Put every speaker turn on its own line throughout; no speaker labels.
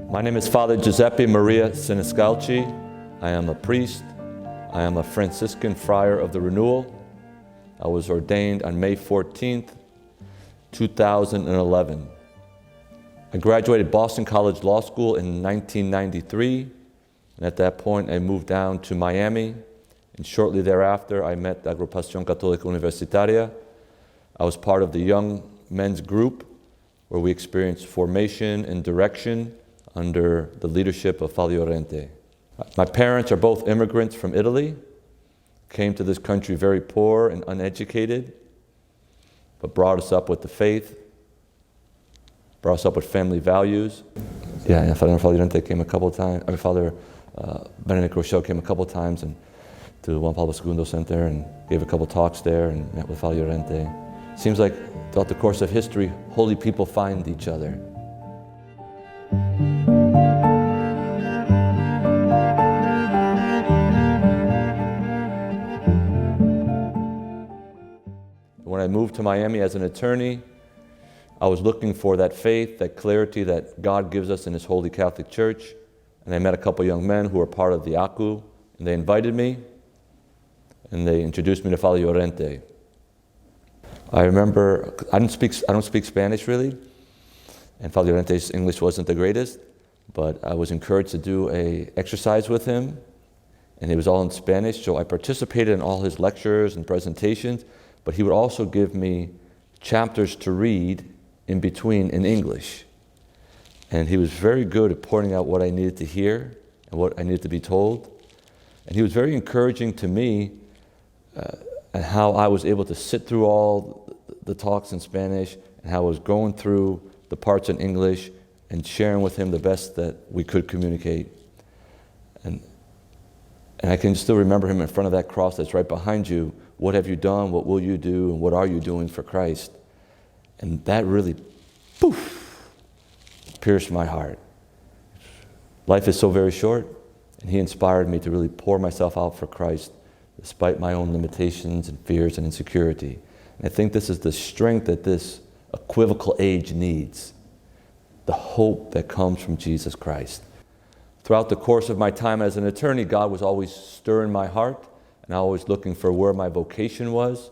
My name is Father Giuseppe Maria Siniscalchi. I am a priest. I am a Franciscan friar of the Renewal. I was ordained on May 14th, 2011. I graduated Boston College Law School in 1993, and at that point I moved down to Miami, and shortly thereafter I met the Agrupación Católica Universitaria. I was part of the young men's group where we experienced formation and direction under the leadership of Father Llorente. My parents are both immigrants from Italy, came to this country very poor and uneducated, but brought us up with the faith, brought us up with family values. Father Llorente came a couple of times. Father Benedict Rochelle came a couple of times to Juan Pablo II Center and gave a couple of talks there and met with Father Llorente. Seems like throughout the course of history, holy people find each other. When I moved to Miami as an attorney, I was looking for that faith, that clarity that God gives us in His Holy Catholic Church. And I met a couple young men who were part of the ACU, and they invited me, and they introduced me to Father Llorente. I remember, I don't speak Spanish really, and Father Llorente's English wasn't the greatest, but I was encouraged to do an exercise with him, and it was all in Spanish, so I participated in all his lectures and presentations, but he would also give me chapters to read in between in English. And he was very good at pointing out what I needed to hear and what I needed to be told. And he was very encouraging to me and how I was able to sit through all the talks in Spanish and how I was going through the parts in English and sharing with him the best that we could communicate. And I can still remember him in front of that cross that's right behind you. What have you done? What will you do? And what are you doing for Christ? And that really, pierced my heart. Life is so very short, and he inspired me to really pour myself out for Christ despite my own limitations and fears and insecurity. And I think this is the strength that this equivocal age needs, the hope that comes from Jesus Christ. Throughout the course of my time as an attorney, God was always stirring my heart, and I was looking for where my vocation was.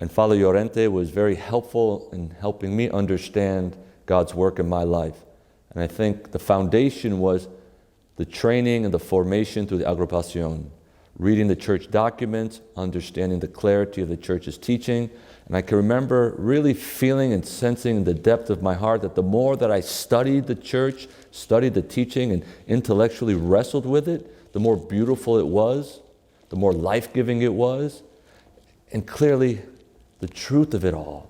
And Father Llorente was very helpful in helping me understand God's work in my life. And I think the foundation was the training and the formation through the Agrupación, reading the church documents, understanding the clarity of the church's teaching. And I can remember really feeling and sensing in the depth of my heart that the more that I studied the church, studied the teaching, and intellectually wrestled with it, the more beautiful it was, the more life-giving it was, and clearly the truth of it all.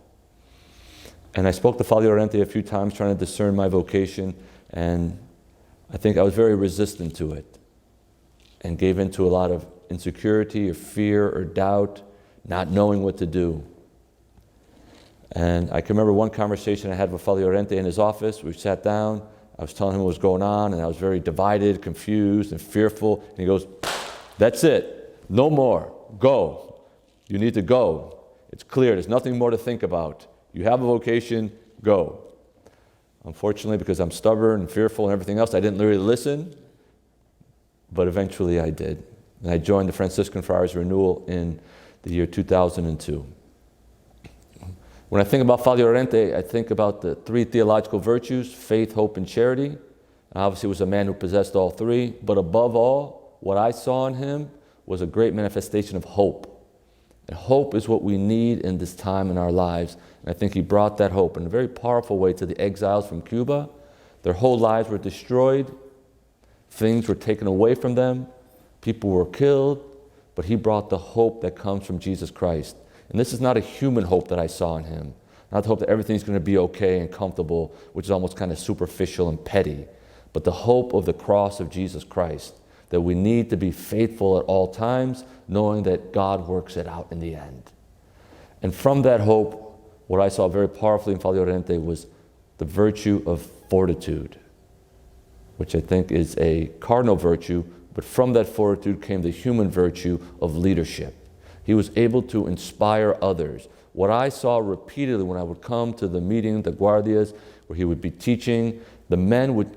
And I spoke to Father Llorente a few times trying to discern my vocation, and I think I was very resistant to it and gave into a lot of insecurity or fear or doubt, not knowing what to do. And I can remember one conversation I had with Father Llorente in his office. We sat down, I was telling him what was going on, and I was very divided, confused, and fearful. And he goes, "That's it, no more, go. You need to go. It's clear, there's nothing more to think about. You have a vocation, go." Unfortunately, because I'm stubborn and fearful and everything else, I didn't really listen, but eventually I did. And I joined the Franciscan Friars Renewal in the year 2002. When I think about Father Llorente, I think about the three theological virtues: faith, hope, and charity. And obviously, he was a man who possessed all three, but above all, what I saw in him was a great manifestation of hope. And hope is what we need in this time in our lives. And I think he brought that hope in a very powerful way to the exiles from Cuba. Their whole lives were destroyed. Things were taken away from them. People were killed. But he brought the hope that comes from Jesus Christ. And this is not a human hope that I saw in him. Not the hope that everything's going to be okay and comfortable, which is almost kind of superficial and petty. But the hope of the cross of Jesus Christ, that we need to be faithful at all times, knowing that God works it out in the end. And from that hope, what I saw very powerfully in Father Llorente was the virtue of fortitude, which I think is a cardinal virtue, but from that fortitude came the human virtue of leadership. He was able to inspire others. What I saw repeatedly when I would come to the meeting, the guardias, where he would be teaching, the men would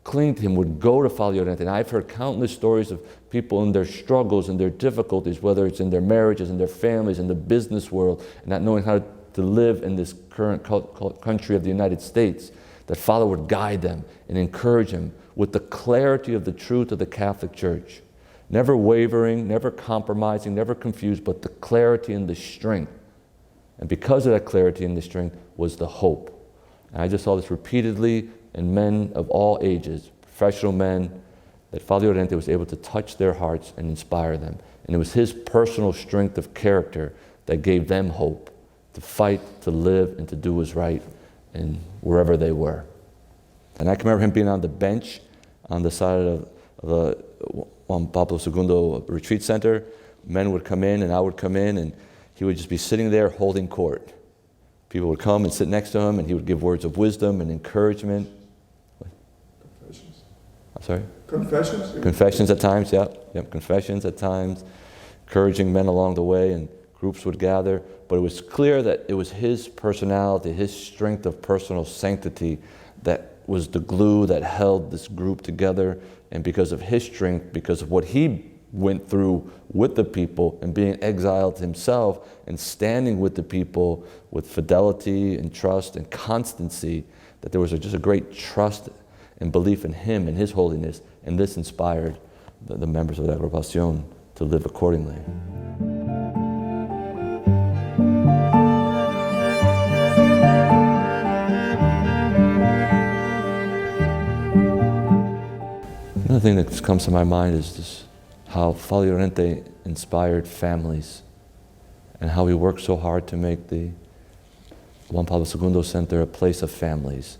cling to him, would go to Father Llorente. And I've heard countless stories of people in their struggles and their difficulties, whether it's in their marriages, in their families, in the business world, and not knowing how to live in this current country of the United States, that Father would guide them and encourage them with the clarity of the truth of the Catholic Church. Never wavering, never compromising, never confused, but the clarity and the strength. And because of that clarity and the strength was the hope. And I just saw this repeatedly in men of all ages, professional men, that Father Llorente was able to touch their hearts and inspire them. And it was his personal strength of character that gave them hope to fight, to live, and to do what's right and wherever they were. And I can remember him being on the bench on the side of the Juan Pablo II retreat center. Men would come in and I would come in and he would just be sitting there holding court. People would come and sit next to him and he would give words of wisdom and encouragement.
Confessions.
I'm sorry?
Confessions?
Confessions at times, yeah. Yep, confessions at times, encouraging men along the way, and groups would gather. But it was clear that it was his personality, his strength of personal sanctity that was the glue that held this group together. And because of his strength, because of what he went through with the people and being exiled himself and standing with the people with fidelity and trust and constancy, that there was just a great trust and belief in him and his holiness. And this inspired the members of the Agrupación to live accordingly. Another thing that comes to my mind is just how Father Llorente inspired families and how he worked so hard to make the Juan Pablo II Center a place of families.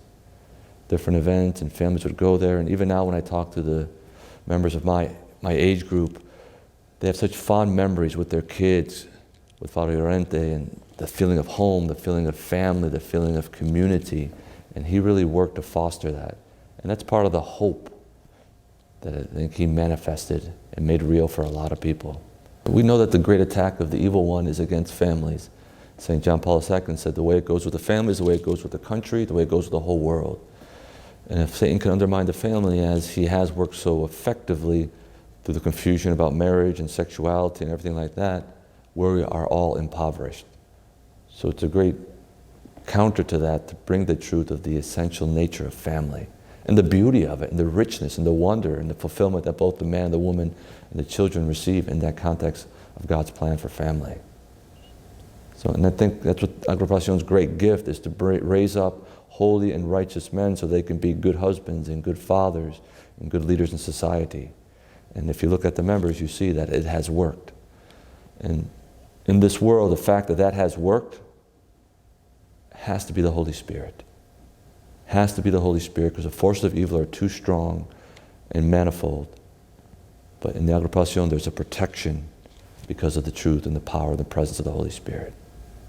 Different events and families would go there, and even now when I talk to the members of my age group, they have such fond memories with their kids, with Father Llorente, and the feeling of home, the feeling of family, the feeling of community, and he really worked to foster that. And that's part of the hope that I think he manifested and made real for a lot of people. We know that the great attack of the evil one is against families. St. John Paul II said the way it goes with the family is the way it goes with the country, the way it goes with the whole world. And if Satan can undermine the family as he has worked so effectively through the confusion about marriage and sexuality and everything like that, we are all impoverished. So it's a great counter to that to bring the truth of the essential nature of family and the beauty of it and the richness and the wonder and the fulfillment that both the man and the woman and the children receive in that context of God's plan for family. So, and I think that's what Agrupación's great gift is, to raise up holy and righteous men so they can be good husbands and good fathers and good leaders in society. And if you look at the members, you see that it has worked. And in this world, the fact that that has worked has to be the Holy Spirit. Has to be the Holy Spirit, because the forces of evil are too strong and manifold. But in the Agrupación, there's a protection because of the truth and the power and the presence of the Holy Spirit.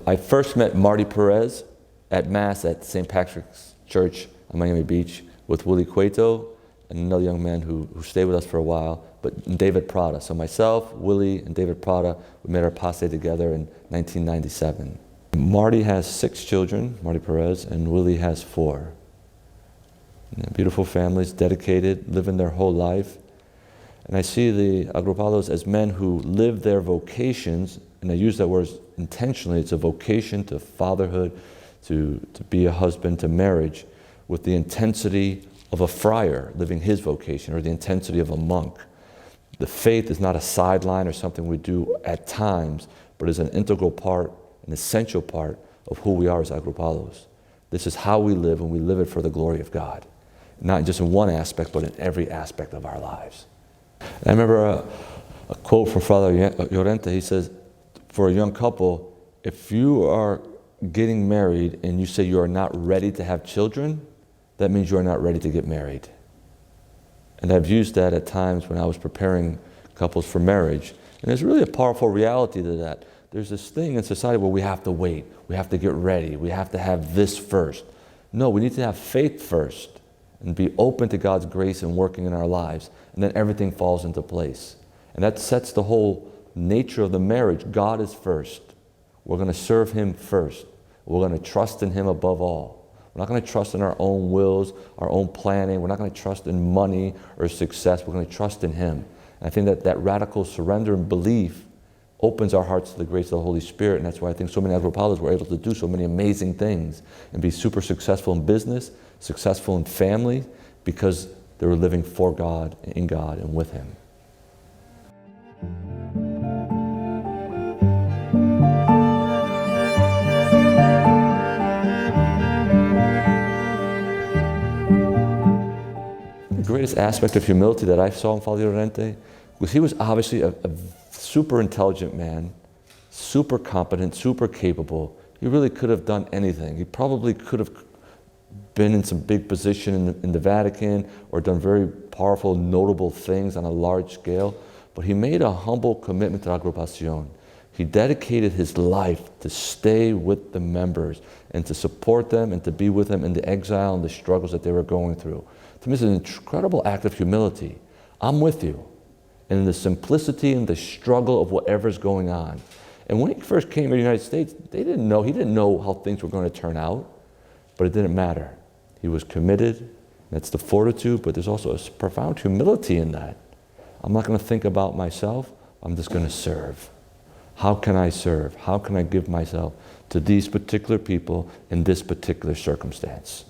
I first met Marty Perez at Mass at St. Patrick's Church on Miami Beach with Willie Cueto and another young man who stayed with us for a while, but David Prada. So myself, Willie, and David Prada, we made our passe together in 1997. Marty has 6 children, Marty Perez, and Willie has 4. Beautiful families, dedicated, living their whole life. And I see the agrupados as men who live their vocations, and I use that word intentionally. It's a vocation to fatherhood, to be a husband, to marriage, with the intensity of a friar living his vocation, or the intensity of a monk. The faith is not a sideline or something we do at times, but is an integral part, an essential part of who we are as agrupados. This is how we live, and we live it for the glory of God. Not just in one aspect, but in every aspect of our lives. And I remember a quote from Father Llorente. He says, for a young couple, if you are getting married and you say you are not ready to have children, that means you are not ready to get married. And I've used that at times when I was preparing couples for marriage. And there's really a powerful reality to that. There's this thing in society where we have to wait, we have to get ready, we have to have this first. No, we need to have faith first and be open to God's grace and working in our lives. And then everything falls into place. And that sets the whole nature of the marriage. God is first. We're going to serve Him first. We're going to trust in Him above all. We're We're not going to trust in our own wills, our own planning. We're not going to trust in money or success. We're going to trust in Him. And I think that radical surrender and belief opens our hearts to the grace of the Holy Spirit, and that's why I think so many Agrupados were able to do so many amazing things and be super successful in business, successful in family, because they were living for God, in God, and with Him. The greatest aspect of humility that I saw in Father Llorente was he was obviously a super intelligent man, super competent, super capable. He really could have done anything. He probably could have been in some big position in the Vatican or done very powerful, notable things on a large scale, but he made a humble commitment to Agrupación. He dedicated his life to stay with the members and to support them and to be with them in the exile and the struggles that they were going through. To me, it's an incredible act of humility. I'm with you. And in the simplicity and the struggle of whatever's going on. And when he first came to the United States, he didn't know how things were going to turn out, but it didn't matter. He was committed, that's the fortitude, but there's also a profound humility in that. I'm not going to think about myself, I'm just going to serve. How can I serve? How can I give myself to these particular people in this particular circumstance?